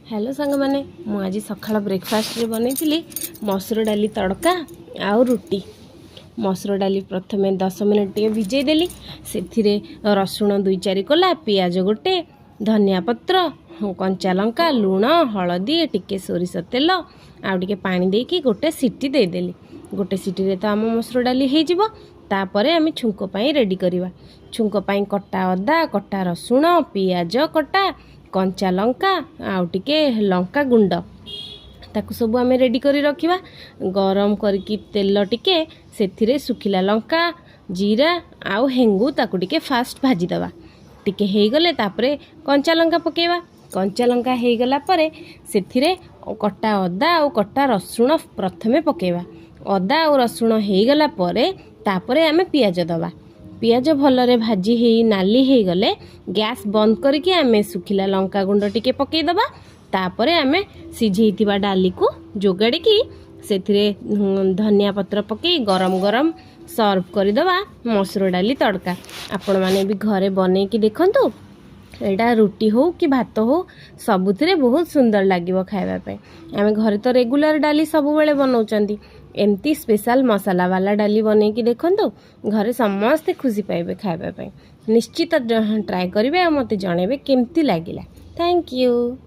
Hello सांग मैंने मुझे सकाळ ब्रेकफास्ट रे बनई मसूर डाली तड़का आउ रुटी। मसूर डाली प्रथमे 10 मिनट भिजई देली से रसुण 2-4 कोला पियाज गोटे धनिया पत्र कंचा लंका लुण हलदी टिके सोरिष तेल आउ टिके पानी देकी गोटे सीटी देदेली। गोटे सीटी रे तो आम मसूर डाली हो जिवो। तापरे आम छुंक पाई रेडी करवा। छुंक पाई कटा अदा कटा रसुण पियाज कटा कंचा लंका आउ टिके लंका गुंड ताकू सब आम रेडी करी रखिबा। गरम करके तेल टिके सेथिरे सुखिला लंका जीरा आउ हेंगू ताकू टिके फास्ट भाजी दवा। टिके हेई गले तापरे कंचा लंका पकेवा। कंचा लंका हेई गला परे सेथिरे कटा अदा आउ कटा रसुण प्रथमे पकेवा। अदा आउ रसुण हेई गला परे तापरे आमे पियाज दवा। पियाज भलरे भाजी हे नाली हे गले गैस बंद करके आमे सुखिला लंका गुंड टिके पकई दबा। तापरे आमे सिझेइथिबा डाली को जोगाड़ी की सेथिरे धनिया पत्र पकई गरम गरम सर्व कर दबा मसूर डाली तड़का। आपण माने भी घरे बने की देखंतु। एटा रुटी हो कि भात हो सबुथिरे बहुत सुंदर लागिवो खाइबा पे। आमे घरे तो रेगुलर डाली सब बेले बनाउचंदी। एमती स्पेशल मसाला वाला डाली बने की देखंतु। घरे समस्ते खुशी पाइबे खाइबा पे। निश्चित ट्राए करिवे आ मते जणेबे केमती लागिला। Thank you.